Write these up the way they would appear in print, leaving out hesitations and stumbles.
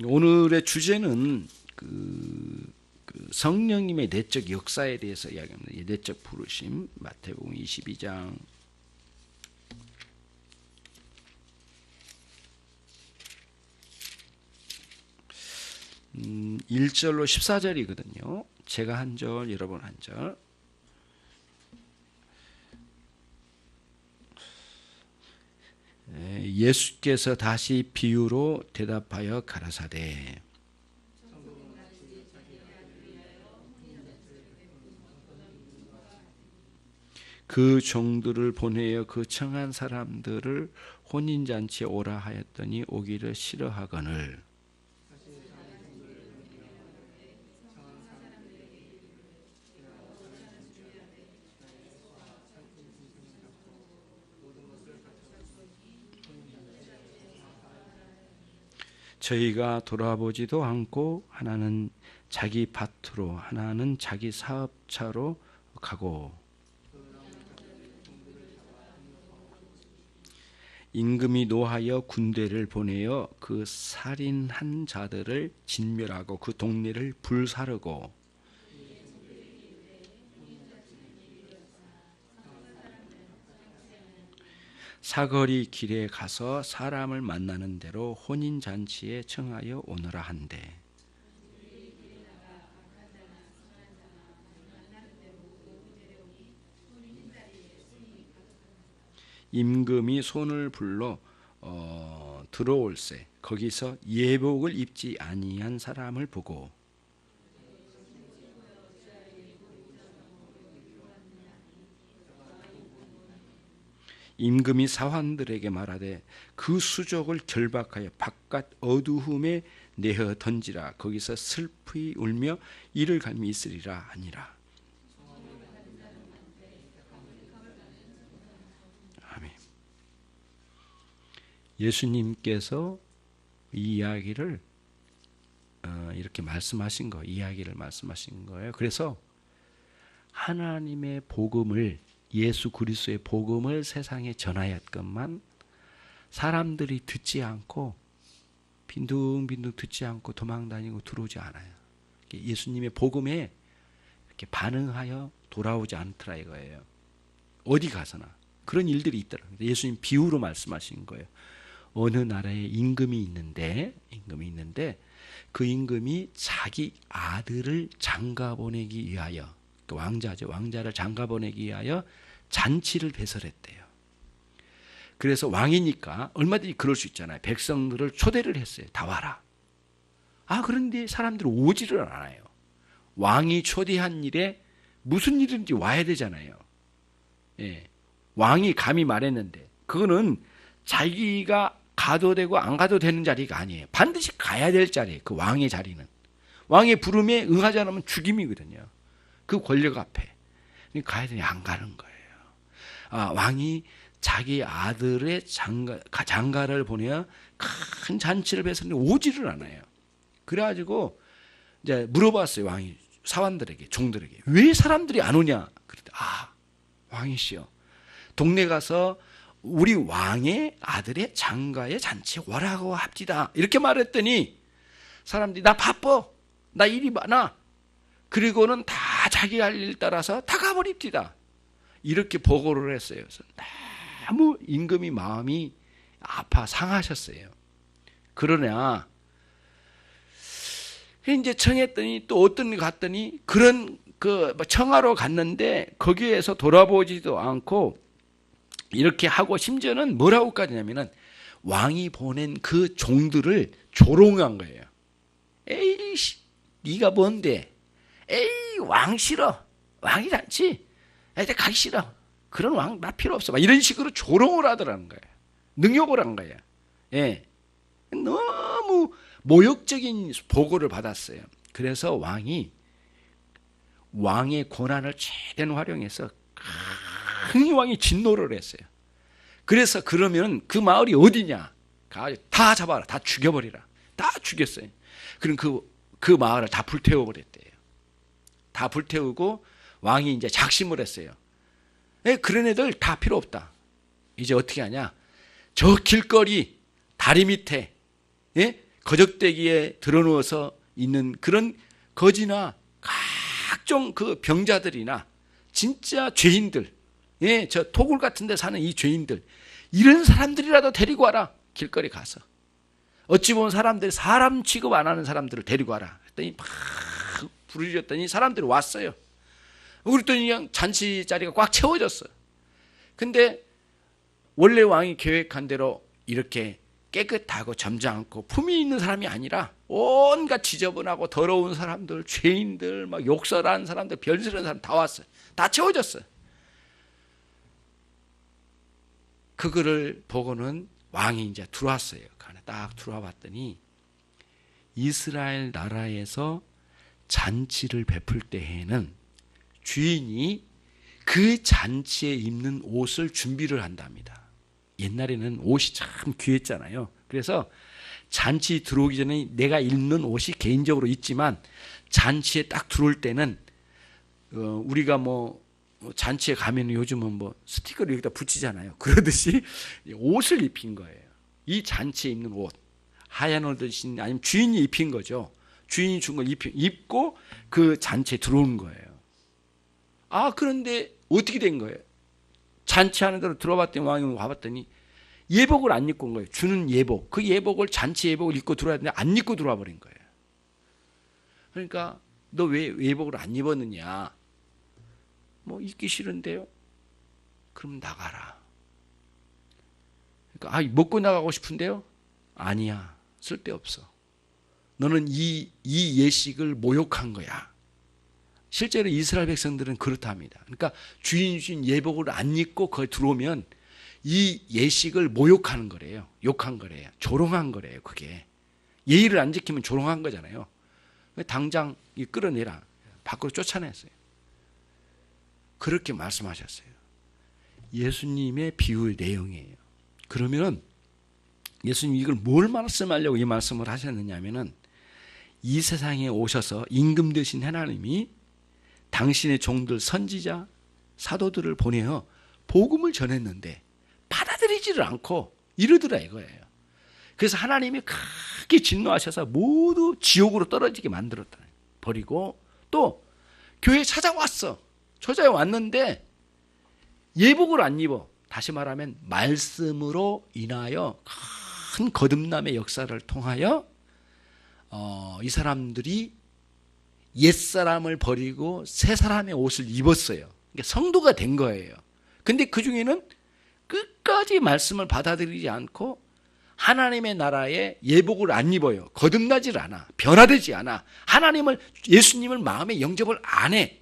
오늘의 주제는 성령님의 내적 역사에 대해서 이야기합니다. 내적 부르심, 마태복음 22장 1절로 14절이거든요. 제가 한 절, 여러분 한 절. 예수께서 다시 비유로 대답하여 가라사대 그 종들을 보내어 그 청한 사람들을 혼인잔치에 오라 하였더니 오기를 싫어하거늘 저희가 돌아보지도 않고 하나는 자기 밭으로 하나는 자기 사업차로 가고 임금이 노하여 군대를 보내어 그 살인한 자들을 진멸하고 그 동네를 불사르고 사거리 길에 가서 사람을 만나는 대로 혼인잔치에 청하여 오너라 한대 임금이 손을 불러 들어올세 거기서 예복을 입지 아니한 사람을 보고 임금이 사환들에게 말하되 그 수족을 결박하여 바깥 어두움에 내어 던지라 거기서 슬프이 울며 이를 갈미 있으리라 하니라. 아멘. 예수님께서 이 이야기를 이렇게 말씀하신 거, 이야기를 말씀하신 거예요. 그래서 하나님의 복음을 예수 그리스도의 복음을 세상에 전하였건만 사람들이 듣지 않고 빈둥빈둥 듣지 않고 도망다니고 들어오지 않아요. 예수님의 복음에 이렇게 반응하여 돌아오지 않더라 이거예요. 어디 가서나 그런 일들이 있더라고요. 예수님 비유로 말씀하신 거예요. 어느 나라에 임금이 있는데 그 임금이 자기 아들을 장가 보내기 위하여 왕자죠. 왕자를 장가 보내기 위하여 잔치를 배설했대요. 그래서 왕이니까 얼마든지 그럴 수 있잖아요. 백성들을 초대를 했어요. 다 와라. 그런데 사람들은 오지를 않아요. 왕이 초대한 일에 무슨 일인지 와야 되잖아요. 예. 왕이 감히 말했는데 그거는 자기가 가도 되고 안 가도 되는 자리가 아니에요. 반드시 가야 될 자리예요. 그 왕의 자리는. 왕의 부름에 응하지 않으면 죽임이거든요. 그 권력 앞에 가야 되니 안 가는 거예요. 왕이 자기 아들의 장가를 보내어 큰 잔치를 배설했는데 오지를 않아요. 그래가지고 이제 물어봤어요. 왕이 사환들에게 종들에게 왜 사람들이 안 오냐? 그랬더니 왕이시여 동네 가서 우리 왕의 아들의 장가의 잔치에 오라고 합디다. 이렇게 말했더니 사람들이 나 바빠. 나 일이 많아. 그리고는 다 자기 할 일 따라서 다 가버립디다. 이렇게 보고를 했어요. 그래서 너무 임금이 마음이 아파 상하셨어요. 그러나 이제 청했더니 또 어떤 데 갔더니 그런 청하러 갔는데 거기에서 돌아보지도 않고 이렇게 하고 심지어는 뭐라고까지 하냐면은 왕이 보낸 그 종들을 조롱한 거예요. 에이씨, 네가 뭔데? 에이, 왕 싫어. 왕이 잔치. 이제 가기 싫어. 그런 왕 나 필요 없어. 막 이런 식으로 조롱을 하더라는 거예요. 능욕을 한 거예요. 예. 너무 모욕적인 보고를 받았어요. 그래서 왕이 왕의 권한을 최대한 활용해서 큰 왕이 진노를 했어요. 그래서 그러면 그 마을이 어디냐? 다 잡아라. 다 죽여버리라. 다 죽였어요. 그럼 그 마을을 다 불태워버렸대요. 다 불태우고 왕이 이제 작심을 했어요. 그런 애들 다 필요 없다. 이제 어떻게 하냐? 저 길거리 다리 밑에 거적대기에 들어누워서 있는 그런 거지나 각종 그 병자들이나 진짜 죄인들, 예, 저 토굴 같은 데 사는 이 죄인들, 이런 사람들이라도 데리고 와라. 길거리 가서. 어찌 보면 사람들이 사람 취급 안 하는 사람들을 데리고 와라. 그랬더니 막 부르짖었더니 사람들이 왔어요. 그랬더니 그냥 잔치 자리가 꽉 채워졌어요. 근데 원래 왕이 계획한 대로 이렇게 깨끗하고 점잖고 품위 있는 사람이 아니라 온갖 지저분하고 더러운 사람들, 죄인들, 막 욕설하는 사람들, 별스러운 사람 다 왔어요. 다 채워졌어요. 그거를 보고는 왕이 이제 들어왔어요. 딱 들어와 봤더니 이스라엘 나라에서 잔치를 베풀 때에는 주인이 그 잔치에 입는 옷을 준비를 한답니다. 옛날에는 옷이 참 귀했잖아요. 그래서 잔치 들어오기 전에 내가 입는 옷이 개인적으로 있지만 잔치에 딱 들어올 때는 우리가 뭐 잔치에 가면 요즘은 뭐 스티커를 여기다 붙이잖아요. 그러듯이 옷을 입힌 거예요. 이 잔치에 입는 옷, 하얀 옷이든 아니면 주인이 입힌 거죠. 주인이 준 걸 입고 그 잔치에 들어오는 거예요. 아, 그런데 어떻게 된 거예요? 잔치하는 대로 들어봤더니 왕이 와봤더니 예복을 안 입고 온 거예요. 주는 예복, 그 예복을 잔치 예복을 입고 들어와야 되는데 안 입고 들어와 버린 거예요. 그러니까 너 왜 예복을 안 입었느냐? 뭐 입기 싫은데요? 그럼 나가라. 그러니까 먹고 나가고 싶은데요? 아니야, 쓸데없어. 너는 이 예식을 모욕한 거야. 실제로 이스라엘 백성들은 그렇답니다. 그러니까 주인 주신 예복을 안 입고 거기 들어오면 이 예식을 모욕하는 거래요. 욕한 거래요. 조롱한 거래요. 그게 예의를 안 지키면 조롱한 거잖아요. 당장 끌어내라. 밖으로 쫓아냈어요. 그렇게 말씀하셨어요. 예수님의 비유의 내용이에요. 그러면 예수님이 이걸 뭘 말씀하려고 이 말씀을 하셨느냐면은 이 세상에 오셔서 임금 되신 하나님이 당신의 종들 선지자 사도들을 보내어 복음을 전했는데 받아들이지를 않고 이러더라 이거예요. 그래서 하나님이 크게 진노하셔서 모두 지옥으로 떨어지게 만들었다. 버리고 또 교회에 찾아왔어. 저자에 왔는데 예복을 안 입어. 다시 말하면 말씀으로 인하여 큰 거듭남의 역사를 통하여 이 사람들이 옛사람을 버리고 새사람의 옷을 입었어요. 그러니까 성도가 된 거예요. 근데 그 중에는 끝까지 말씀을 받아들이지 않고 하나님의 나라에 예복을 안 입어요. 거듭나질 않아. 변화되지 않아. 하나님을, 예수님을 마음에 영접을 안 해.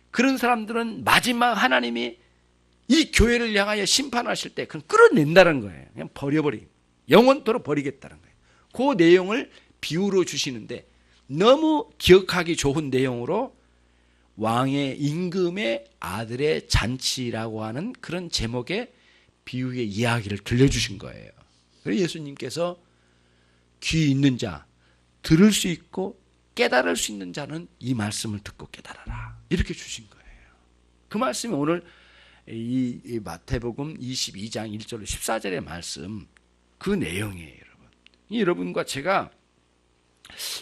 그런 사람들은 마지막 하나님이 이 교회를 향하여 심판하실 때 그냥 끌어낸다는 거예요. 그냥 버려버리고 영원토록 버리겠다는 거예요. 그 내용을 비유로 주시는데 너무 기억하기 좋은 내용으로 왕의 임금의 아들의 잔치라고 하는 그런 제목의 비유의 이야기를 들려주신 거예요. 그래서 예수님께서 귀 있는 자, 들을 수 있고 깨달을 수 있는 자는 이 말씀을 듣고 깨달아라. 이렇게 주신 거예요. 그 말씀이 오늘 이 마태복음 22장 1절로 14절의 말씀, 그 내용이에요. 여러분. 여러분과 제가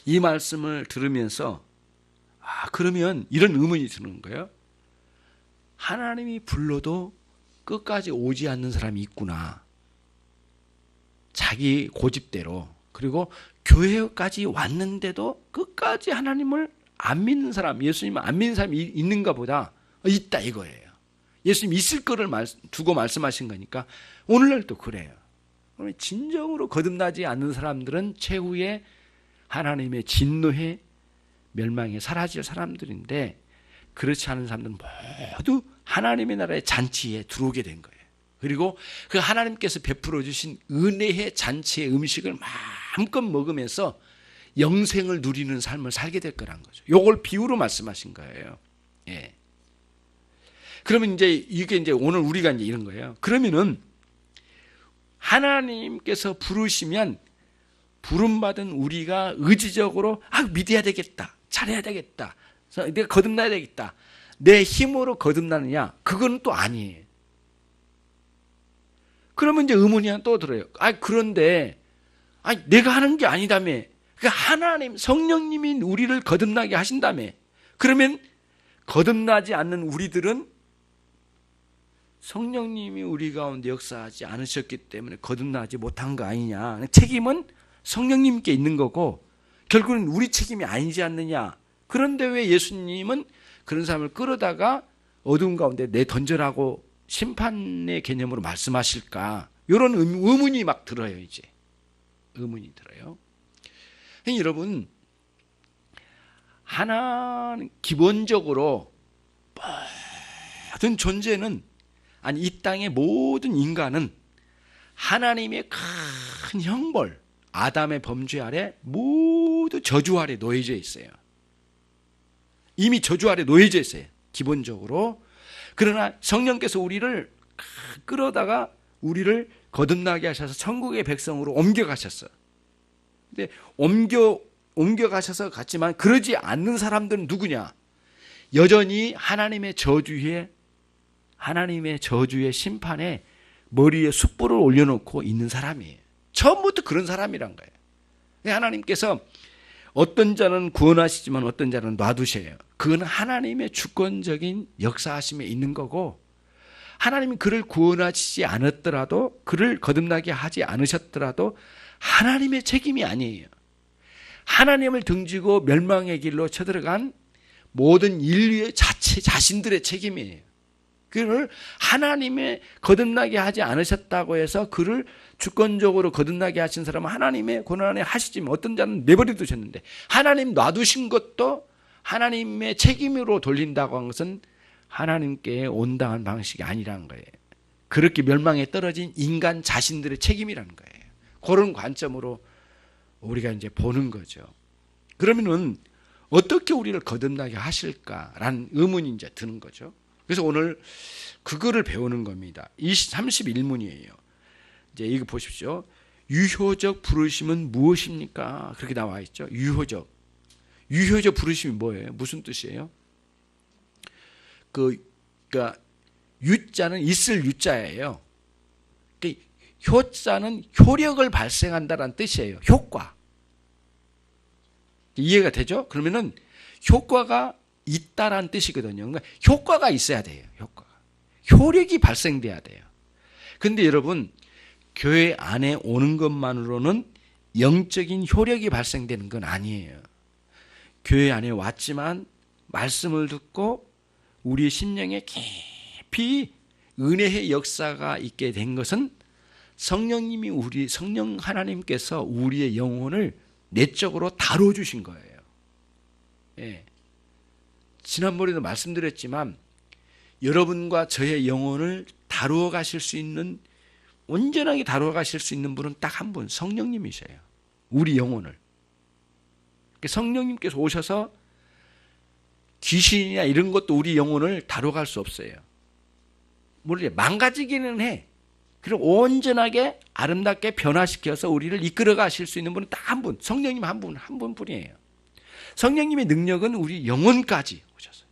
이 말씀을 들으면서 그러면 이런 의문이 드는 거예요. 하나님이 불러도 끝까지 오지 않는 사람이 있구나. 자기 고집대로. 그리고 교회까지 왔는데도 끝까지 하나님을 안 믿는 사람, 예수님을 안 믿는 사람이 있는가 보다. 있다 이거예요. 예수님 있을 거를 두고 말씀하신 거니까 오늘날도 그래요. 진정으로 거듭나지 않는 사람들은 최후의 하나님의 진노에 멸망에 사라질 사람들인데 그렇지 않은 사람들은 모두 하나님의 나라의 잔치에 들어오게 된 거예요. 그리고 그 하나님께서 베풀어 주신 은혜의 잔치의 음식을 마음껏 먹으면서 영생을 누리는 삶을 살게 될 거란 거죠. 이걸 비유로 말씀하신 거예요. 예. 그러면 이게 오늘 우리가 이런 거예요. 그러면은 하나님께서 부르시면 부름받은 우리가 의지적으로 믿어야 되겠다. 잘해야 되겠다. 내가 거듭나야 되겠다. 내 힘으로 거듭나느냐? 그건 또 아니에요. 그러면 의문이 하나 또 들어요. 그런데 아니 내가 하는 게 아니다며. 그 하나님 성령님이 우리를 거듭나게 하신다며. 그러면 거듭나지 않는 우리들은 성령님이 우리 가운데 역사하지 않으셨기 때문에 거듭나지 못한 거 아니냐. 책임은 성령님께 있는 거고 결국은 우리 책임이 아니지 않느냐. 그런데 왜 예수님은 그런 사람을 끌어다가 어두운 가운데 내던져라고 심판의 개념으로 말씀하실까? 이런 의문이 막 들어요. 이제 의문이 들어요. 여러분, 하나는 기본적으로 모든 존재는, 아니 이 땅의 모든 인간은 하나님의 큰 형벌, 아담의 범죄 아래 모두 저주 아래 놓여져 있어요. 이미 저주 아래 놓여져 있어요. 기본적으로. 그러나 성령께서 우리를 끌어다가 우리를 거듭나게 하셔서 천국의 백성으로 옮겨가셨어요. 근데 옮겨가셔서 갔지만 그러지 않는 사람들은 누구냐? 여전히 하나님의 저주의 심판에 머리에 숯불을 올려놓고 있는 사람이에요. 처음부터 그런 사람이란 거예요. 하나님께서 어떤 자는 구원하시지만 어떤 자는 놔두셔요. 그건 하나님의 주권적인 역사하심에 있는 거고, 하나님이 그를 구원하시지 않았더라도, 그를 거듭나게 하지 않으셨더라도 하나님의 책임이 아니에요. 하나님을 등지고 멸망의 길로 쳐들어간 모든 인류의 자신들의 책임이에요. 그를 하나님의 거듭나게 하지 않으셨다고 해서 그를 주권적으로 거듭나게 하신 사람은 하나님의 권한 안에 하시지만 어떤 자는 내버려 두셨는데, 하나님 놔두신 것도 하나님의 책임으로 돌린다고 한 것은 하나님께 온당한 방식이 아니라는 거예요. 그렇게 멸망에 떨어진 인간 자신들의 책임이라는 거예요. 그런 관점으로 우리가 이제 보는 거죠. 그러면은 어떻게 우리를 거듭나게 하실까라는 의문이 이제 드는 거죠. 그래서 오늘 그거를 배우는 겁니다. 31문이에요. 이제 이거 보십시오. 유효적 부르심은 무엇입니까? 그렇게 나와 있죠. 유효적 부르심이 뭐예요? 무슨 뜻이에요? 그러니까 유자는 있을 유자예요. 그러니까 효자는 효력을 발생한다는 뜻이에요. 효과. 이해가 되죠? 그러면은 효과가 있다라는 뜻이거든요. 그러니까 효과가 있어야 돼요. 효력이 발생돼야 돼요. 그런데 여러분, 교회 안에 오는 것만으로는 영적인 효력이 발생되는 건 아니에요. 교회 안에 왔지만 말씀을 듣고 우리의 심령에 깊이 은혜의 역사가 있게 된 것은 성령 하나님께서 우리의 영혼을 내적으로 다뤄주신 거예요. 예. 지난번에도 말씀드렸지만 여러분과 저의 영혼을 다루어 가실 수 있는, 온전하게 다루어 가실 수 있는 분은 딱 한 분, 성령님이셔요. 우리 영혼을. 성령님께서 오셔서 귀신이나 이런 것도 우리 영혼을 다뤄갈 수 없어요. 물론 망가지기는 해. 그리고 온전하게 아름답게 변화시켜서 우리를 이끌어 가실 수 있는 분은 딱 한 분, 성령님 한 분뿐이에요. 성령님의 능력은 우리 영혼까지 오셔서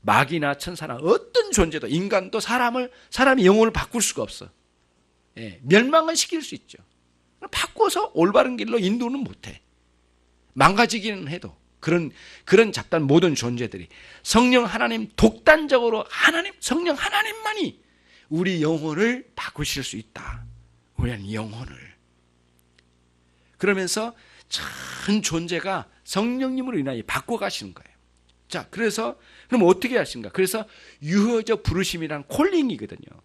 마귀나 천사나 어떤 존재도, 인간도 사람의 영혼을 바꿀 수가 없어. 예, 멸망은 시킬 수 있죠. 바꿔서 올바른 길로 인도는 못해. 망가지기는 해도 그런 잡다한 모든 존재들이 성령 하나님 독단적으로 성령 하나님만이 우리 영혼을 바꾸실 수 있다. 우리는 영혼을. 그러면서 전 존재가 성령님으로 인하여 바꿔가시는 거예요. 자, 그럼 어떻게 하신가? 그래서 유효적 부르심이란 콜링이거든요.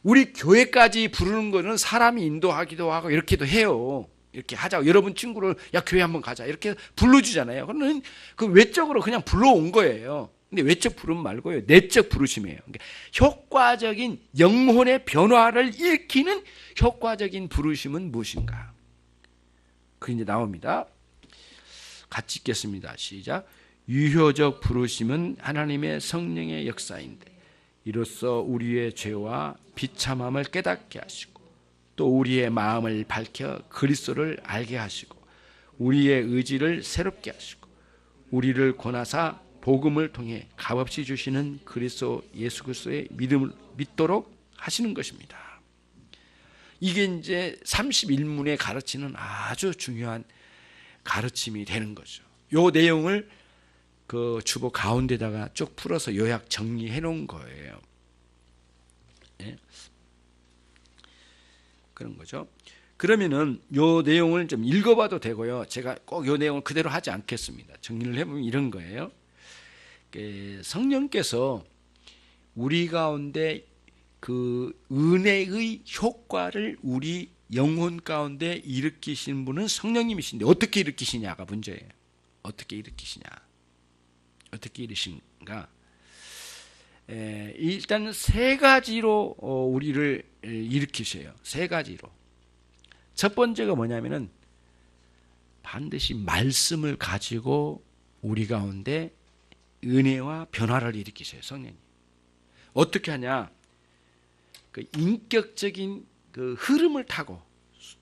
우리 교회까지 부르는 거는 사람이 인도하기도 하고 이렇게도 해요. 이렇게 하자고. 여러분 친구를 야 교회 한번 가자 이렇게 불러주잖아요. 그러면 그 외적으로 그냥 불러온 거예요. 근데 외적 부름 말고요, 내적 부르심이에요. 그러니까 효과적인 영혼의 변화를 일으키는 효과적인 부르심은 무엇인가? 그 이제 나옵니다. 같이 읽겠습니다. 시작. 유효적 부르심은 하나님의 성령의 역사인데 이로써 우리의 죄와 비참함을 깨닫게 하시고 또 우리의 마음을 밝혀 그리스도를 알게 하시고 우리의 의지를 새롭게 하시고 우리를 권하사 복음을 통해 값없이 주시는 그리스도 예수 그리스도의 믿음을 믿도록 하시는 것입니다. 이게 이제 31문에 가르치는 아주 중요한 가르침이 되는 거죠. 요 내용을 그 주보 가운데다가 쭉 풀어서 요약 정리해 놓은 거예요. 예? 그런 거죠. 그러면은 요 내용을 좀 읽어봐도 되고요. 제가 꼭 요 내용을 그대로 하지 않겠습니다. 정리를 해보면 이런 거예요. 성령께서 우리 가운데 그 은혜의 효과를 우리 영혼 가운데 일으키신 분은 성령님이신데 어떻게 일으키시냐가 문제예요. 어떻게 일으키시냐? 어떻게 일으키신가? 일단 세 가지로 우리를 일으키셔요. 세 가지로. 첫 번째가 뭐냐면은 반드시 말씀을 가지고 우리 가운데 은혜와 변화를 일으키셔요. 성령님. 어떻게 하냐? 그 인격적인 그 흐름을 타고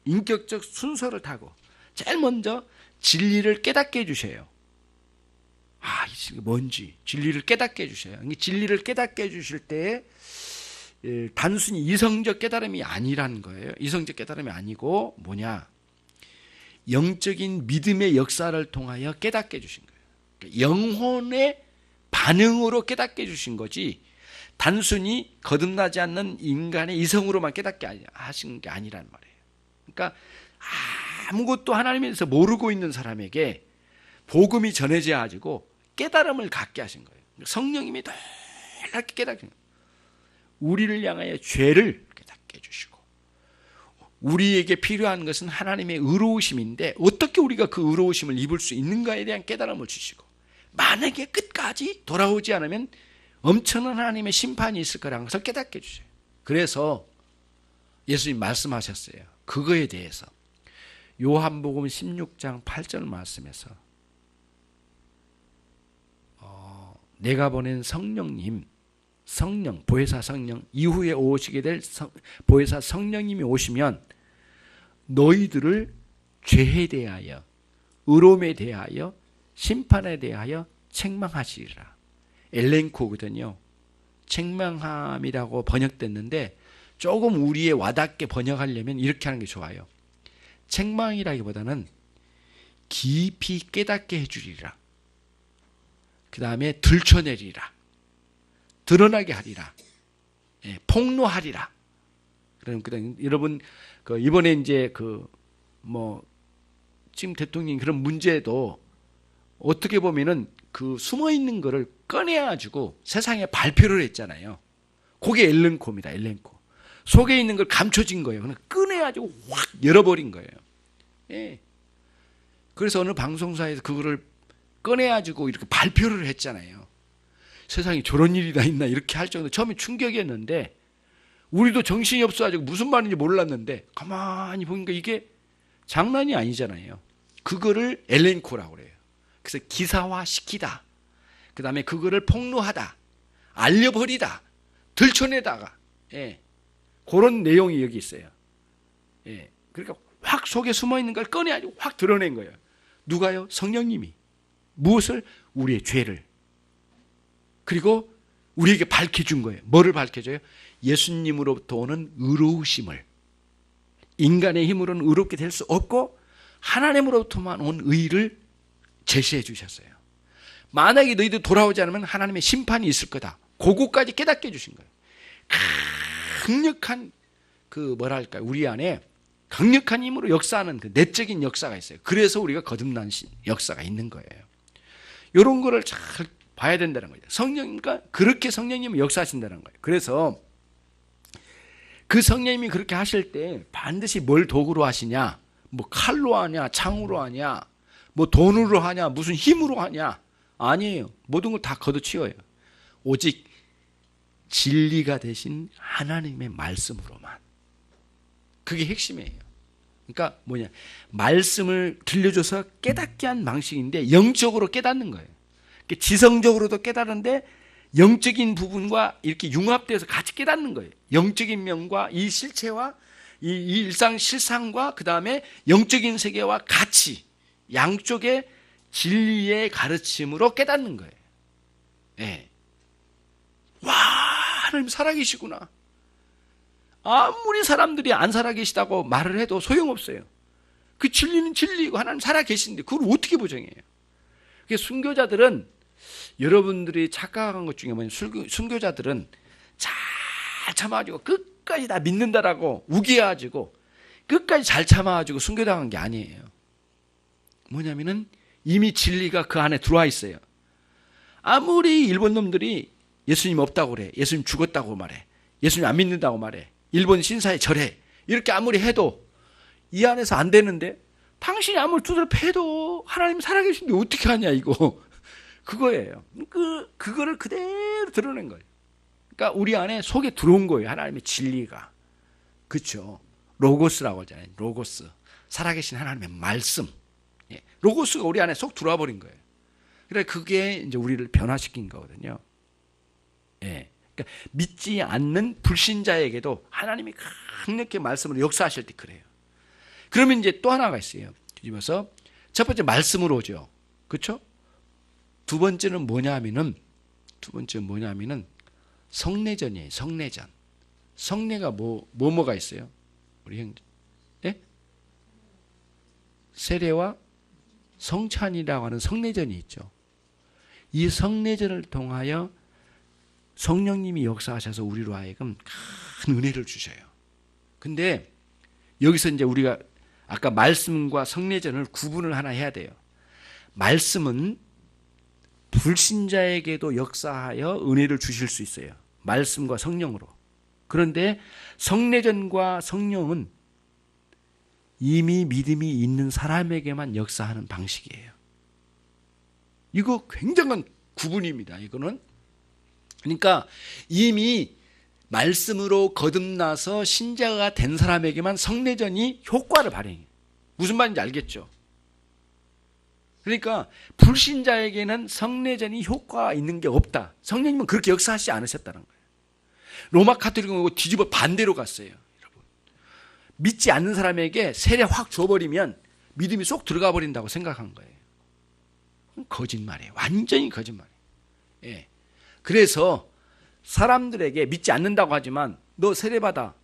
인격적 순서를 타고 제일 먼저 진리를 깨닫게 해주셔요. 이게 뭔지 진리를 깨닫게 해주셔요. 진리를 깨닫게 해주실 때 단순히 이성적 깨달음이 아니라는 거예요. 이성적 깨달음이 아니고 뭐냐? 영적인 믿음의 역사를 통하여 깨닫게 해주신 거예요. 그러니까 영혼의 반응으로 깨닫게 해주신 거지 단순히 거듭나지 않는 인간의 이성으로만 깨닫게 하신 게 아니란 말이에요. 그러니까 아무것도 하나님에 대해서 모르고 있는 사람에게 복음이 전해져 가지고 깨달음을 갖게 하신 거예요. 성령님이 놀랍게 깨닫게 우리를 향하여 죄를 깨닫게 해주시고 우리에게 필요한 것은 하나님의 의로우심인데 어떻게 우리가 그 의로우심을 입을 수 있는가에 대한 깨달음을 주시고 만약에 끝까지 돌아오지 않으면 엄청난 하나님의 심판이 있을 거라는 것을 깨닫게 해주셔요. 그래서 예수님 말씀하셨어요. 그거에 대해서 요한복음 16장 8절 말씀에서 내가 보낸 성령님, 보혜사 성령, 이후에 오시게 될 보혜사 성령님이 오시면 너희들을 죄에 대하여, 의로움에 대하여, 심판에 대하여 책망하시리라. 엘렌코거든요. 책망함이라고 번역됐는데 조금 우리의 와닿게 번역하려면 이렇게 하는 게 좋아요. 책망이라기보다는 깊이 깨닫게 해주리라. 그 다음에 들춰내리라. 드러나게 하리라. 폭로하리라. 그럼 여러분 이번에 이제 지금 대통령이 그런 문제도 어떻게 보면은 그 숨어 있는 거를 꺼내가지고 세상에 발표를 했잖아요. 그게 엘렌코입니다. 엘렌코. 속에 있는 걸 감춰진 거예요. 그냥 꺼내가지고 확 열어버린 거예요. 예. 그래서 어느 방송사에서 그거를 꺼내가지고 이렇게 발표를 했잖아요. 세상에 저런 일이 다 있나 이렇게 할 정도 처음에 충격이었는데 우리도 정신이 없어가지고 무슨 말인지 몰랐는데 가만히 보니까 이게 장난이 아니잖아요. 그거를 엘렌코라고 그래요. 그래서 기사화시키다. 그 다음에 그거를 폭로하다. 알려버리다. 들춰내다가. 그런 내용이 여기 있어요. 그러니까 확 속에 숨어있는 걸 꺼내가지고 확 드러낸 거예요. 누가요? 성령님이. 무엇을? 우리의 죄를. 그리고 우리에게 밝혀준 거예요. 뭐를 밝혀줘요? 예수님으로부터 오는 의로우심을. 인간의 힘으로는 의롭게 될 수 없고 하나님으로부터만 온 의를 제시해 주셨어요. 만약에 너희들 돌아오지 않으면 하나님의 심판이 있을 거다. 그거까지 깨닫게 해주신 거예요. 강력한 우리 안에 강력한 힘으로 역사하는 그 내적인 역사가 있어요. 그래서 우리가 거듭난 역사가 있는 거예요. 이런 거를 잘 봐야 된다는 거죠. 성령님과 그렇게 성령님이 역사하신다는 거예요. 그래서 그 성령님이 그렇게 하실 때 반드시 뭘 도구로 하시냐? 뭐 칼로 하냐? 창으로 하냐? 뭐 돈으로 하냐? 무슨 힘으로 하냐? 아니에요. 모든 걸 다 걷어치워요. 오직 진리가 되신 하나님의 말씀으로만. 그게 핵심이에요. 그러니까 뭐냐? 말씀을 들려줘서 깨닫게 한 방식인데 영적으로 깨닫는 거예요. 지성적으로도 깨달은데 영적인 부분과 이렇게 융합돼서 같이 깨닫는 거예요. 영적인 면과 이 실체와 이 일상 실상과 그 다음에 영적인 세계와 같이 양쪽의 진리의 가르침으로 깨닫는 거예요. 와, 하나님 살아계시구나. 아무리 사람들이 안 살아계시다고 말을 해도 소용없어요. 그 진리는 진리고 하나님 살아계신데 그걸 어떻게 부정해요? 그래서 순교자들은, 여러분들이 착각한 것 중에 뭐냐면, 순교자들은 잘 참아가지고 끝까지 다 믿는다라고 우기해가지고 끝까지 잘 참아가지고 순교당한 게 아니에요. 뭐냐면은 이미 진리가 그 안에 들어와 있어요. 아무리 일본 놈들이 예수님 없다고 그래, 예수님 죽었다고 말해, 예수님 안 믿는다고 말해, 일본 신사에 절해, 이렇게 아무리 해도 이 안에서 안 되는데, 당신이 아무리 두드려 패도 하나님 살아계신데 어떻게 하냐, 이거. 그거예요. 그거를 그대로 드러낸 거예요. 그러니까 우리 안에 속에 들어온 거예요, 하나님의 진리가. 그렇죠. 로고스라고 하잖아요. 로고스. 살아계신 하나님의 말씀. 예. 로고스가 우리 안에 쏙 들어와 버린 거예요. 그래, 그게 이제 우리를 변화시킨 거거든요. 예. 그러니까 믿지 않는 불신자에게도 하나님이 강력히 말씀으로 역사하실 때 그래요. 그러면 이제 또 하나가 있어요. 뒤집어서 첫 번째 말씀으로 오죠. 그렇죠? 두 번째는 뭐냐면은 성례전이에요. 성례전. 성례가 뭐가 있어요? 우리 형제. 예? 세례와 성찬이라고 하는 성례전이 있죠. 이 성례전을 통하여 성령님이 역사하셔서 우리로 하여금 큰 은혜를 주셔요. 근데 여기서 이제 우리가 아까 말씀과 성례전을 구분을 하나 해야 돼요. 말씀은 불신자에게도 역사하여 은혜를 주실 수 있어요. 말씀과 성령으로. 그런데 성례전과 성령은 이미 믿음이 있는 사람에게만 역사하는 방식이에요. 이거 굉장한 구분입니다. 이거는. 그러니까 이미 말씀으로 거듭나서 신자가 된 사람에게만 성례전이 효과를 발휘해요. 무슨 말인지 알겠죠? 그러니까 불신자에게는 성례전이 효과가 있는 게 없다. 성령님은 그렇게 역사하시지 않으셨다는 거예요. 로마 카톨릭은 뒤집어 반대로 갔어요. 여러분, 믿지 않는 사람에게 세례 확 줘버리면 믿음이 쏙 들어가 버린다고 생각한 거예요. 거짓말이에요. 완전히 거짓말이에요. 예. 그래서 사람들에게 믿지 않는다고 하지만 너 세례 받아.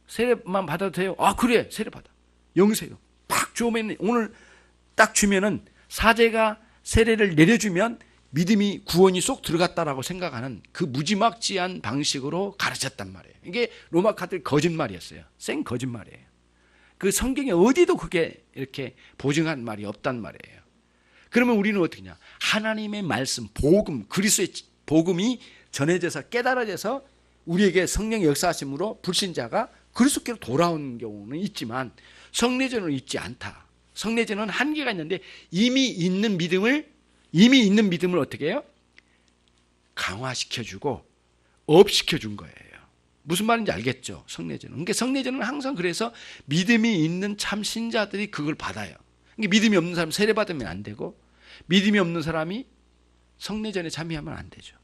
세례만 받아도 돼요? 아, 그래. 세례 받아. 영세요. 팍 주면, 오늘 딱 주면은 사제가 세례를 내려주면 믿음이, 구원이 쏙 들어갔다라고 생각하는 그 무지막지한 방식으로 가르쳤단 말이에요. 이게 로마 카톨릭 거짓말이었어요. 생 거짓말이에요. 그 성경에 어디도 그게 이렇게 보증한 말이 없단 말이에요. 그러면 우리는 어떻게 하냐? 하나님의 말씀, 복음, 그리스도의 복음이 전해져서 깨달아져서 우리에게 성령의 역사하심으로 불신자가 그리스도께로 돌아오는 경우는 있지만 성례전은 있지 않다. 성례전은 한계가 있는데 이미 있는 믿음을 어떻게 해요? 강화시켜주고 업시켜준 거예요. 무슨 말인지 알겠죠? 성례전은. 그러니까 성례전은 항상 그래서 믿음이 있는 참 신자들이 그걸 받아요. 그러니까 믿음이 없는 사람 세례 받으면 안 되고 믿음이 없는 사람이 성례전에 참여하면 안 되죠.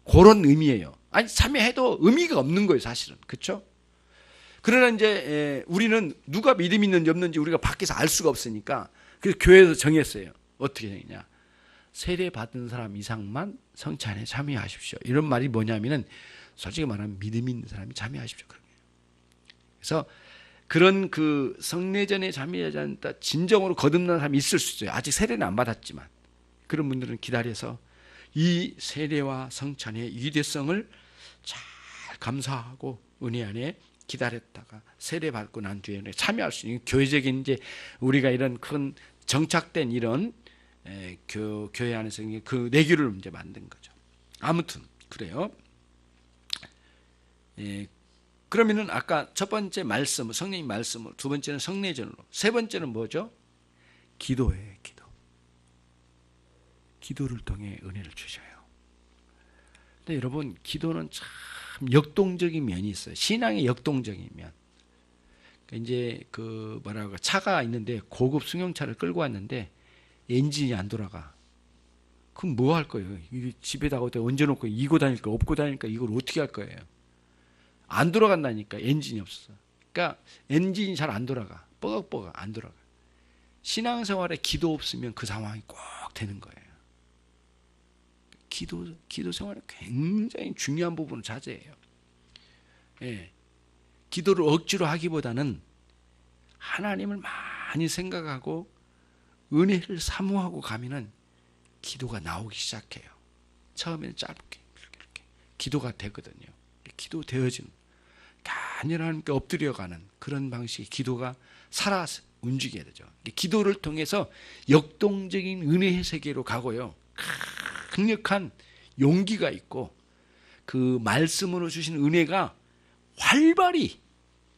그런 의미예요. 아니, 참여해도 의미가 없는 거예요, 사실은. 그렇죠? 그러나 이제 우리는 누가 믿음이 있는지 없는지 우리가 밖에서 알 수가 없으니까 그래서 교회에서 정했어요. 어떻게 정했냐? 세례 받은 사람 이상만 성찬에 참여하십시오. 이런 말이 뭐냐면은 솔직히 말하면 믿음이 있는 사람이 참여하십시오. 그래서 그런 그 성례전에 참여하지 않다 진정으로 거듭난 사람이 있을 수 있어요. 아직 세례는 안 받았지만 그런 분들은 기다려서 이 세례와 성찬의 위대성을 잘 감사하고 은혜 안에 기다렸다가 세례 받고 난 뒤에 참여할 수 있는 교회적인 이제 우리가 이런 큰 정착된 이런 교회 안에서 그 내규를 이제 만든 거죠. 아무튼 그래요. 그러면은 아까 첫 번째 말씀, 성령님 말씀으로, 두 번째는 성례전으로, 세 번째는 뭐죠? 기도예요, 기도. 기도를 통해 은혜를 주셔요. 근데 여러분, 기도는 참 역동적인 면이 있어요. 신앙의 역동적인 면. 이제 그 뭐라고 차가 있는데 고급 승용차를 끌고 왔는데 엔진이 안 돌아가. 그럼 뭐 할 거예요? 집에다가 얹어놓고 이고 다닐까 업고 다닐까 이걸 어떻게 할 거예요? 안 돌아간다니까. 엔진이 없어서. 그러니까 엔진이 잘 안 돌아가. 뻐걱뻐걱 안 돌아가. 신앙생활에 기도 없으면 그 상황이 꼭 되는 거예요. 기도 생활은 굉장히 중요한 부분을 차지해요. 예. 기도를 억지로 하기보다는 하나님을 많이 생각하고 은혜를 사모하고 가면은 기도가 나오기 시작해요. 처음에는 짧게 이렇게 기도가 되거든요. 기도 되어지는 간절히 하나님께 엎드려가는 그런 방식의 기도가 살아서 움직여야 되죠. 기도를 통해서 역동적인 은혜의 세계로 가고요. 강력한 용기가 있고 그 말씀으로 주신 은혜가 활발히,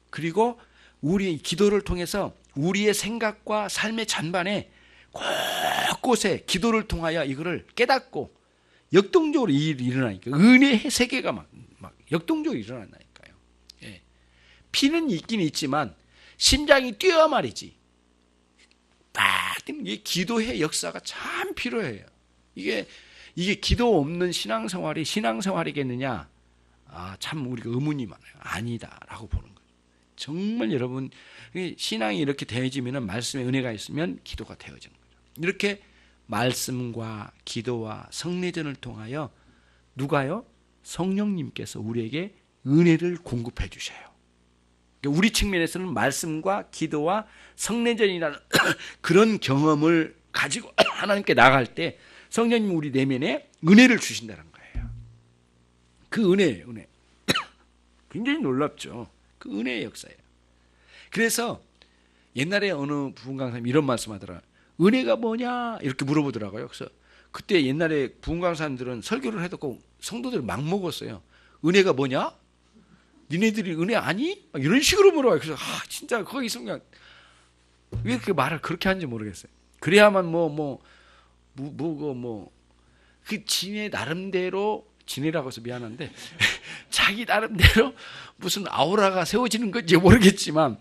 그리고 우리 기도를 통해서 우리의 생각과 삶의 전반에 곳곳에 기도를 통하여 이거를 깨닫고 역동적으로 일이 일어나니까 은혜의 세계가 막 역동적으로 일어난다니까요. 예. 피는 있긴 있지만 심장이 뛰어 말이지. 딱 뛰면 이 기도의 역사가 참 필요해요. 이게 기도 없는 신앙생활이겠느냐? 참 우리가 의문이 많아요. 아니다라고 보는 거예요. 정말 여러분 신앙이 이렇게 되어지면 말씀의 은혜가 있으면 기도가 되어지는 거죠. 이렇게 말씀과 기도와 성례전을 통하여 누가요? 성령님께서 우리에게 은혜를 공급해 주셔요. 우리 측면에서는 말씀과 기도와 성례전이라는 그런 경험을 가지고 하나님께 나갈 때 성령님 우리 내면에 은혜를 주신다는 거예요. 그 은혜예요. 은혜. 굉장히 놀랍죠. 그 은혜의 역사예요. 그래서 옛날에 어느 부흥 강사님이 이런 말씀하더라. 은혜가 뭐냐 이렇게 물어보더라고요. 그래서 그때 옛날에 부흥 강사님들은 설교를 해도 성도들 막 먹었어요. 은혜가 뭐냐? 니네들이 은혜 아니? 막 이런 식으로 물어봐요. 그래서 진짜 거기 있으면 왜 이렇게 말을 그렇게 하는지 모르겠어요. 그래야만 그 지네 나름대로, 지네라고 해서 미안한데 자기 나름대로 무슨 아우라가 세워지는 건지 모르겠지만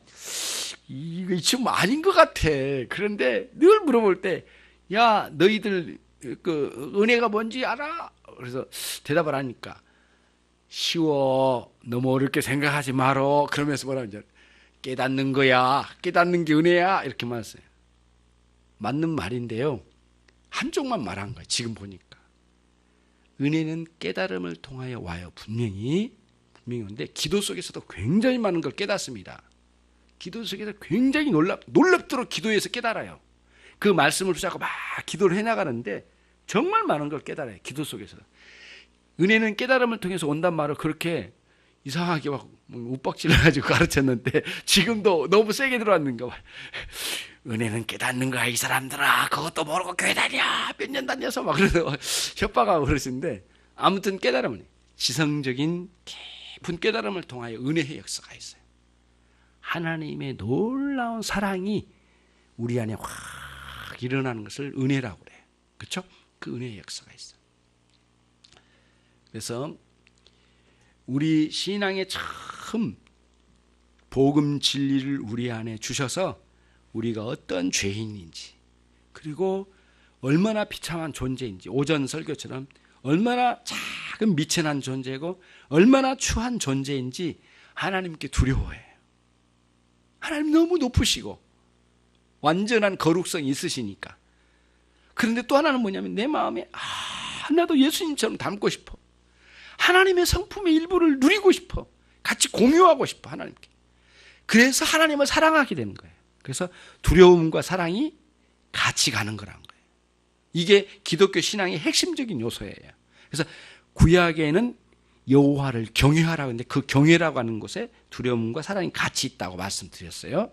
이거 지금 아닌 것 같아. 그런데 늘 물어볼 때, 야 너희들 그 은혜가 뭔지 알아? 그래서 대답을 하니까 쉬워, 너무 어렵게 생각하지 말어. 그러면서 뭐라 하죠? 깨닫는 거야. 깨닫는 게 은혜야. 이렇게 말했어요. 맞는 말인데요. 한쪽만 말한 거예요. 지금 보니까 은혜는 깨달음을 통하여 와요. 분명히 오는데 기도 속에서도 굉장히 많은 걸 깨닫습니다. 기도 속에서 굉장히 놀랍도록 기도에서 깨달아요. 그 말씀을 붙잡고 막 기도를 해나가는데 정말 많은 걸 깨달아요. 기도 속에서. 은혜는 깨달음을 통해서 온단 말을 그렇게 이상하게 막 욱박질러가지고 가르쳤는데 지금도 너무 세게 들어왔는가 봐요. 은혜는 깨닫는 거야 이 사람들아. 그것도 모르고 교회 다녀. 몇 년 다녀서 막 그래서 협박하고 그러시는데, 아무튼 깨달음은 지성적인 깊은 깨달음을 통하여 은혜의 역사가 있어요. 하나님의 놀라운 사랑이 우리 안에 확 일어나는 것을 은혜라고 그래요. 그렇죠? 그 은혜의 역사가 있어요. 그래서 우리 신앙의 처음 복음 진리를 우리 안에 주셔서 우리가 어떤 죄인인지, 그리고 얼마나 비참한 존재인지, 오전 설교처럼 얼마나 작은 미천한 존재고 얼마나 추한 존재인지 하나님께 두려워해요. 하나님 너무 높으시고 완전한 거룩성이 있으시니까. 그런데 또 하나는 뭐냐면 내 마음에 나도 예수님처럼 닮고 싶어. 하나님의 성품의 일부를 누리고 싶어. 같이 공유하고 싶어, 하나님께. 그래서 하나님을 사랑하게 되는 거예요. 그래서 두려움과 사랑이 같이 가는 거란 거예요. 이게 기독교 신앙의 핵심적인 요소예요. 그래서 구약에는 여호와를 경외하라고 했는데 그 경외라고 하는 곳에 두려움과 사랑이 같이 있다고 말씀드렸어요.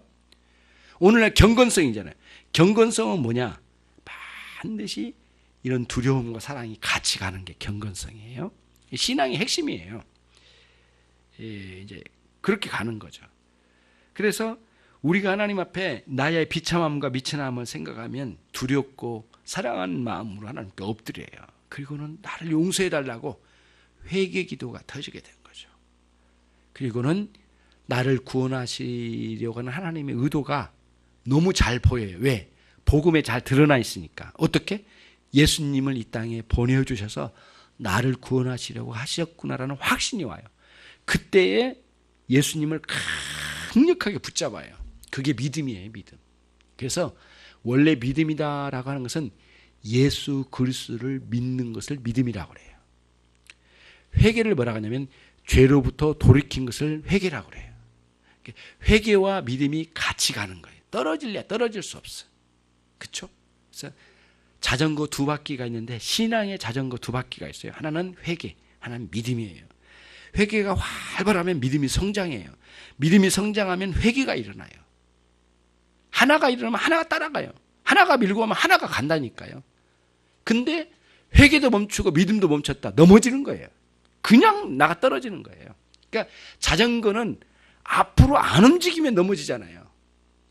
오늘날 경건성이잖아요. 경건성은 뭐냐? 반드시 이런 두려움과 사랑이 같이 가는 게 경건성이에요. 신앙의 핵심이에요. 이제 그렇게 가는 거죠. 그래서 우리가 하나님 앞에 나의 비참함과 미천함을 생각하면 두렵고 사랑하는 마음으로 하나님께 엎드려요. 그리고는 나를 용서해 달라고 회개 기도가 터지게 된 거죠. 그리고는 나를 구원하시려고 하는 하나님의 의도가 너무 잘 보여요. 왜? 복음에 잘 드러나 있으니까. 어떻게? 예수님을 이 땅에 보내주셔서 나를 구원하시려고 하셨구나라는 확신이 와요. 그때에 예수님을 강력하게 붙잡아요. 그게 믿음이에요, 믿음. 그래서 원래 믿음이다라고 하는 것은 예수 그리스도를 믿는 것을 믿음이라고 그래요. 회개를 뭐라고 하냐면 죄로부터 돌이킨 것을 회개라고 그래요. 회개와 믿음이 같이 가는 거예요. 떨어질래 떨어질 수 없어. 그렇죠? 그래서 자전거 두 바퀴가 있는데 신앙의 자전거 두 바퀴가 있어요. 하나는 회개, 하나는 믿음이에요. 회개가 활발하면 믿음이 성장해요. 믿음이 성장하면 회개가 일어나요. 하나가 일어나면 하나가 따라가요. 하나가 밀고 가면 하나가 간다니까요. 근데 회개도 멈추고 믿음도 멈췄다. 넘어지는 거예요. 그냥 나가 떨어지는 거예요. 그러니까 자전거는 앞으로 안 움직이면 넘어지잖아요.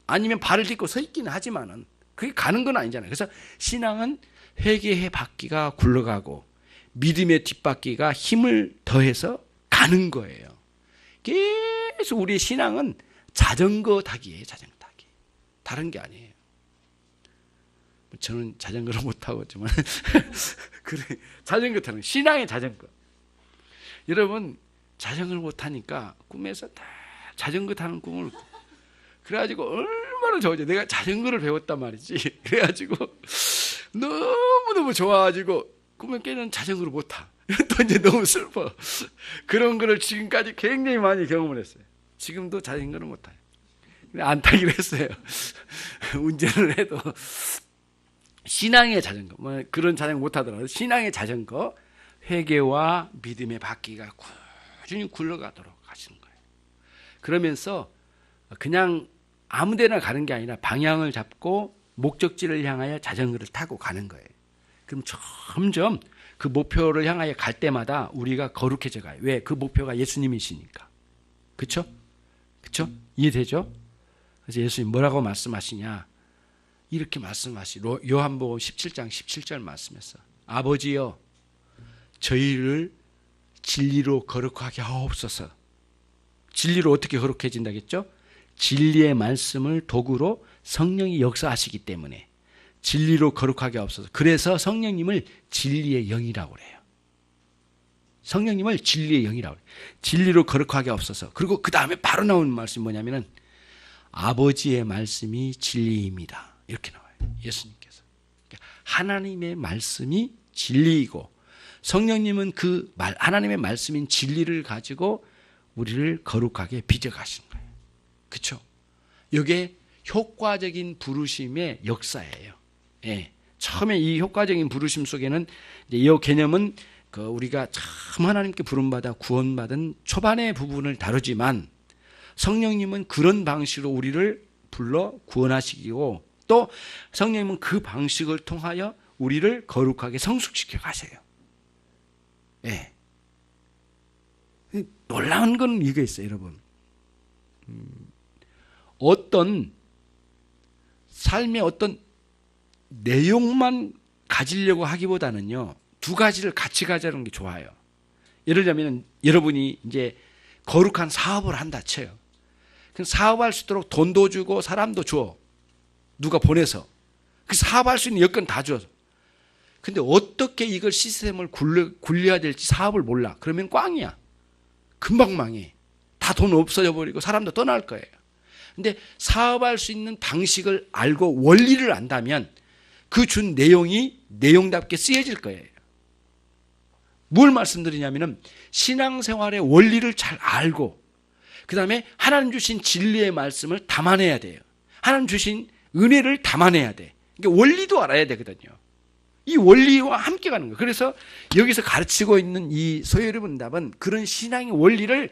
아니면 발을 딛고 서 있기는 하지만은 그게 가는 건 아니잖아요. 그래서 신앙은 회개의 바퀴가 굴러가고 믿음의 뒷바퀴가 힘을 더해서 가는 거예요. 계속 우리의 신앙은 자전거 타기예요. 자전거 타기. 다른 게 아니에요. 저는 자전거를 못 타고지만 그래 자전거 타는 신앙의 자전거. 여러분 자전거를 못 타니까 꿈에서 다 자전거 타는 꿈을 그래가지고 얼마나 좋아져. 내가 자전거를 배웠단 말이지. 그래가지고 너무너무 좋아가지고 꿈에 깨는 자전거를 못 타. 또 이제 너무 슬퍼. 그런 거를 지금까지 굉장히 많이 경험을 했어요. 지금도 자전거를 못 타요. 안 타기로 했어요. 운전을 해도 신앙의 자전거, 뭐 그런 자전거 못 타더라도 신앙의 자전거, 회개와 믿음의 바퀴가 꾸준히 굴러가도록 하시는 거예요. 그러면서 그냥 아무데나 가는 게 아니라 방향을 잡고 목적지를 향하여 자전거를 타고 가는 거예요. 그럼 점점 그 목표를 향하여 갈 때마다 우리가 거룩해져 가요. 왜? 그 목표가 예수님이시니까. 그렇죠? 그렇죠? 이해되죠? 그래서 예수님 뭐라고 말씀하시냐? 이렇게 말씀하시고 요한복음 17장 17절 말씀에서 아버지여 저희를 진리로 거룩하게 하옵소서. 진리로 어떻게 거룩해진다겠죠? 진리의 말씀을 도구로 성령이 역사하시기 때문에 진리로 거룩하게 하옵소서. 그래서 성령님을 진리의 영이라고 그래요. 성령님을 진리의 영이라고 그래요. 진리로 거룩하게 하옵소서. 그리고 그 다음에 바로 나오는 말씀이 뭐냐면은 아버지의 말씀이 진리입니다. 이렇게 나와요. 예수님께서. 하나님의 말씀이 진리이고 성령님은 그 하나님의 말씀인 진리를 가지고 우리를 거룩하게 빚어가시는 거예요. 그렇죠? 이게 효과적인 부르심의 역사예요. 예. 처음에 이 효과적인 부르심 속에는 이 개념은 우리가 참 하나님께 부름받아 구원받은 초반의 부분을 다루지만 성령님은 그런 방식으로 우리를 불러 구원하시고 또 성령님은 그 방식을 통하여 우리를 거룩하게 성숙시켜 가세요. 예. 놀라운 건 이게 있어요, 여러분. 어떤 삶의 어떤 내용만 가지려고 하기보다는요, 두 가지를 같이 가자는 게 좋아요. 예를 들면 여러분이 이제 거룩한 사업을 한다 쳐요. 그럼 사업할 수 있도록 돈도 주고 사람도 줘. 누가 보내서. 그 사업할 수 있는 여건 다 줘. 근데 어떻게 이걸 시스템을 굴려야 될지 사업을 몰라. 그러면 꽝이야. 금방 망해. 다 돈 없어져 버리고 사람도 떠날 거예요. 근데 사업할 수 있는 방식을 알고 원리를 안다면 그 준 내용이 내용답게 쓰여질 거예요. 뭘 말씀드리냐면은 신앙생활의 원리를 잘 알고 그 다음에 하나님 주신 진리의 말씀을 담아내야 돼요. 하나님 주신 은혜를 담아내야 돼. 그러니까 원리도 알아야 되거든요. 이 원리와 함께 가는 거예요. 그래서 여기서 가르치고 있는 이 소요리분 답은 그런 신앙의 원리를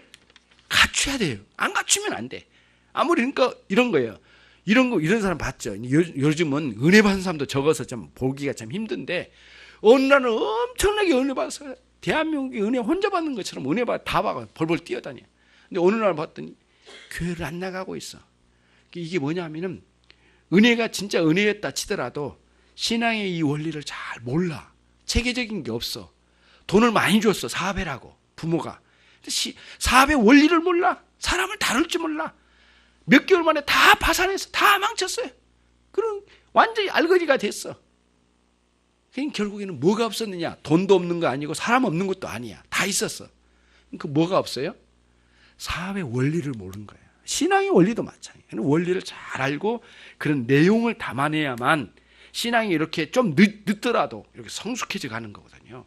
갖춰야 돼요. 안 갖추면 안 돼. 아무리 그러니까 이런 거예요. 이런 사람 봤죠. 요즘은 은혜 받은 사람도 적어서 좀 보기가 참 힘든데 어느 날은 엄청나게 은혜 받아서 대한민국이 은혜 혼자 받는 것처럼 은혜 다 받아 벌벌 뛰어다녀. 근데 어느 날 봤더니 교회를 안 나가고 있어. 이게 뭐냐면은 은혜가 진짜 은혜였다 치더라도 신앙의 이 원리를 잘 몰라. 체계적인 게 없어. 돈을 많이 줬어. 사업해라고 부모가. 사업의 원리를 몰라. 사람을 다룰 줄 몰라. 몇 개월 만에 다 파산해서 다 망쳤어요. 그럼 완전히 알거지가 됐어. 그러니까 결국에는 뭐가 없었느냐? 돈도 없는 거 아니고 사람 없는 것도 아니야. 다 있었어. 그러니까 뭐가 없어요? 사업의 원리를 모르는 거예요. 신앙의 원리도 마찬가지예요. 원리를 잘 알고 그런 내용을 담아내야만 신앙이 이렇게 좀 늦더라도 이렇게 성숙해져 가는 거거든요.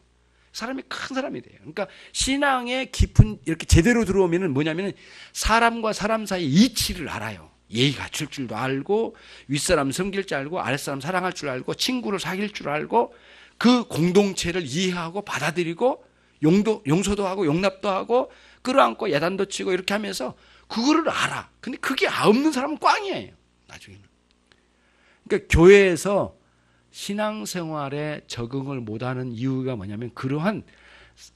사람이 큰 사람이 돼요. 그러니까 신앙의 깊은 이렇게 제대로 들어오면은 뭐냐면은 사람과 사람 사이 이치를 알아요. 예의 갖출 줄도 알고 윗사람 섬길 줄 알고 아랫사람 사랑할 줄 알고 친구를 사귈 줄 알고 그 공동체를 이해하고 받아들이고 용서도 하고 용납도 하고 끌어안고 야단도 치고 이렇게 하면서 그거를 알아. 근데 그게 없는 사람은 꽝이에요. 나중에는. 그러니까 교회에서 신앙생활에 적응을 못하는 이유가 뭐냐면 그러한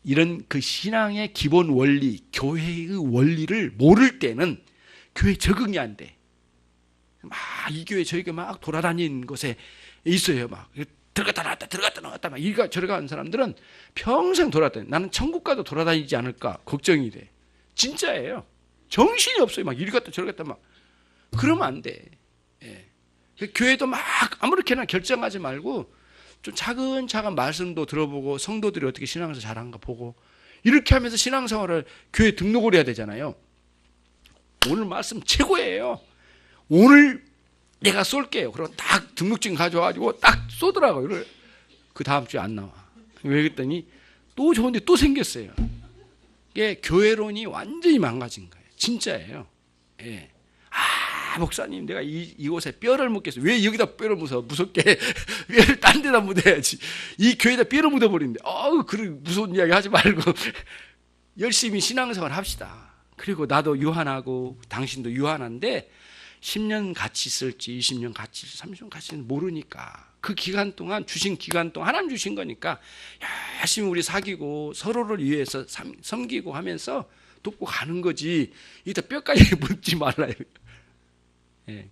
이런 그 신앙의 기본 원리, 교회의 원리를 모를 때는 교회 적응이 안 돼. 막 이 교회 저희 교회 막 돌아다니는 곳에 있어요. 막 들어갔다 나왔다 들어갔다 나왔다 막 이가 저리가 하는 사람들은 평생 돌아다니. 나는 천국 가도 돌아다니지 않을까 걱정이 돼. 진짜예요. 정신이 없어요. 막 이리 갔다 저리 갔다 막 그러면 안 돼. 예. 교회도 막 아무렇게나 결정하지 말고 좀 차근차근 말씀도 들어보고 성도들이 어떻게 신앙생활 잘하는가 보고 이렇게 하면서 신앙생활을 교회 등록을 해야 되잖아요. 오늘 말씀 최고예요. 오늘 내가 쏠게요. 그리고 딱 등록증 가져와가지고 딱 쏘더라고요. 그 다음 주에 안 나와. 왜 그랬더니 또 좋은데 또 생겼어요. 이게 교회론이 완전히 망가진 거예요. 진짜예요. 예. 목사님 내가 이곳에 뼈를 묻겠어요. 왜 여기다 뼈를 묻어? 무섭게 뼈를 딴 데다 묻어야지. 이 교회에다 뼈를 묻어버린대. 그런 무서운 이야기 하지 말고 열심히 신앙생활 합시다. 그리고 나도 유한하고 당신도 유한한데 10년 같이 있을지 20년 같이 30년 같이 모르니까 그 기간 동안 주신 기간 동안 하나님 주신 거니까 열심히 우리 사귀고 서로를 위해서 섬기고 하면서 돕고 가는 거지. 이따 뼈까지 묻지 말라요. 예.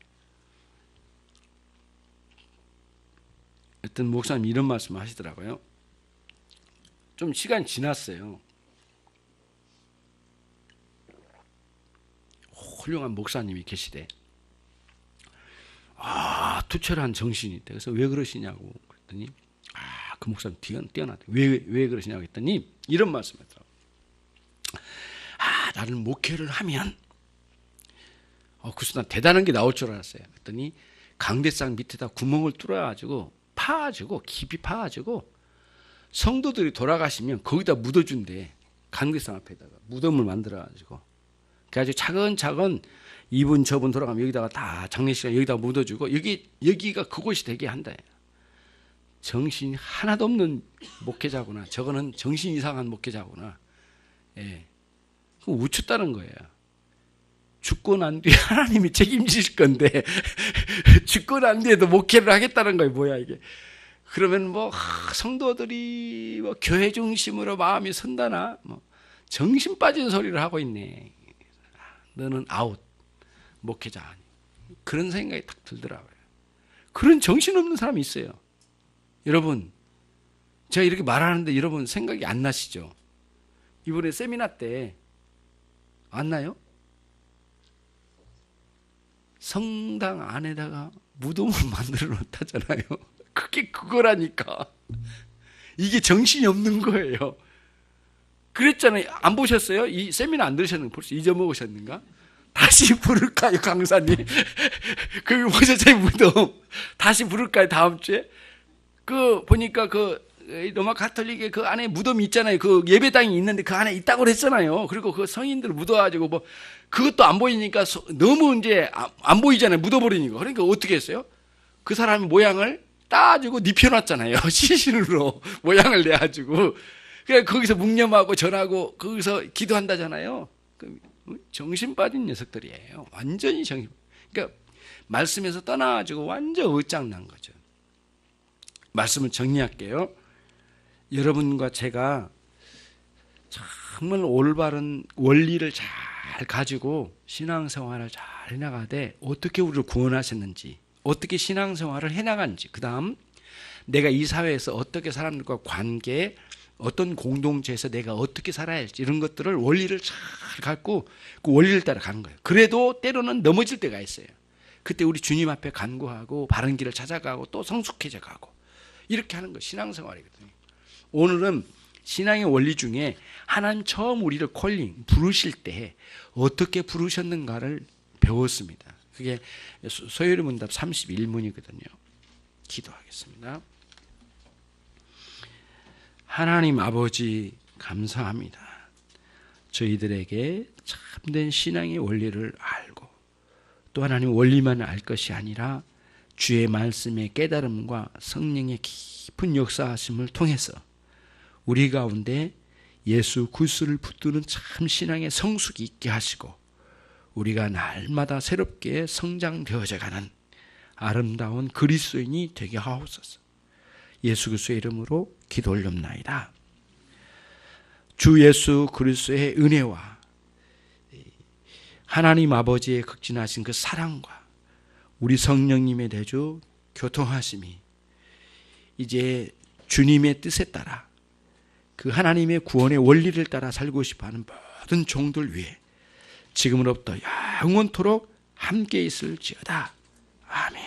어떤 목사님 이런 말씀 하시더라고요. 좀 시간이 지났어요. 훌륭한 목사님이 계시대. 투철한 정신이 있대. 그래서 왜 그러시냐고 그랬더니 그 목사님 뛰어나대. 왜 그러시냐고 했더니 이런 말씀을 하더라고요. 나는 목회를 하면 그래서 난 대단한 게 나올 줄 알았어요. 그랬더니 강대상 밑에다 구멍을 뚫어가지고 파가지고 깊이 파가지고 성도들이 돌아가시면 거기다 묻어준대. 강대상 앞에다가 무덤을 만들어가지고 그래가지고 차근차근 이분 저분 돌아가면 여기다가 다 장례식장 여기다가 묻어주고 여기가 그곳이 되게 한다. 정신이 하나도 없는 목회자구나. 저거는 정신 이상한 목회자구나. 예. 우춥다는 거예요. 죽고 난 뒤에 하나님이 책임지실 건데 죽고 난 뒤에도 목회를 하겠다는 거예요. 뭐야 이게. 그러면 성도들이 교회 중심으로 마음이 선다나 정신 빠진 소리를 하고 있네. 너는 아웃. 목회자 아니. 그런 생각이 딱 들더라고요. 그런 정신없는 사람이 있어요. 여러분 제가 이렇게 말하는데 여러분 생각이 안 나시죠? 이번에 세미나 때 안 나요? 성당 안에다가 무덤을 만들어 놓다잖아요. 그게 그거라니까. 이게 정신이 없는 거예요. 그랬잖아요. 안 보셨어요? 이 세미나 안 들으셨는가? 벌써 잊어먹으셨는가? 다시 부를까요, 강사님? 그 모세자의 무덤 다시 부를까요, 다음 주에? 보니까 로마 가톨릭의 그 안에 무덤이 있잖아요. 그 예배당이 있는데 그 안에 있다고 그랬잖아요. 그리고 그 성인들 묻어가지고 그것도 안 보이니까 너무 이제 안 보이잖아요. 묻어버리니까. 그러니까 어떻게 했어요? 그 사람의 모양을 따지고 눕혀놨잖아요. 시신으로 모양을 내가지고. 그래 거기서 묵념하고 전하고 거기서 기도한다잖아요. 정신 빠진 녀석들이에요. 완전히 그러니까 말씀에서 떠나가지고 완전 어짱난 거죠. 말씀을 정리할게요. 여러분과 제가 정말 올바른 원리를 잘 가지고 신앙생활을 잘 해나가되 어떻게 우리를 구원하셨는지, 어떻게 신앙생활을 해나가는지, 그 다음 내가 이 사회에서 어떻게 사람들과 관계, 어떤 공동체에서 내가 어떻게 살아야 할지 이런 것들을 원리를 잘 갖고 그 원리를 따라 가는 거예요. 그래도 때로는 넘어질 때가 있어요. 그때 우리 주님 앞에 간구하고 바른 길을 찾아가고 또 성숙해져 가고 이렇게 하는 거 신앙생활이거든요. 오늘은 신앙의 원리 중에 하나님 처음 우리를 부르실 때 어떻게 부르셨는가를 배웠습니다. 그게 소요리 문답 31문이거든요. 기도하겠습니다. 하나님 아버지 감사합니다. 저희들에게 참된 신앙의 원리를 알고 또 하나님 원리만 알 것이 아니라 주의 말씀의 깨달음과 성령의 깊은 역사하심을 통해서 우리 가운데 예수 그리스도를 붙드는 참 신앙의 성숙이 있게 하시고 우리가 날마다 새롭게 성장되어져가는 아름다운 그리스도인이 되게 하옵소서. 예수 그리스도의 이름으로 기도 올립나이다. 주 예수 그리스도의 은혜와 하나님 아버지의 극진하신 그 사랑과 우리 성령님의 대주 교통하심이 이제 주님의 뜻에 따라 그 하나님의 구원의 원리를 따라 살고 싶어하는 모든 종들 위해 지금으로부터 영원토록 함께 있을지어다. 아멘.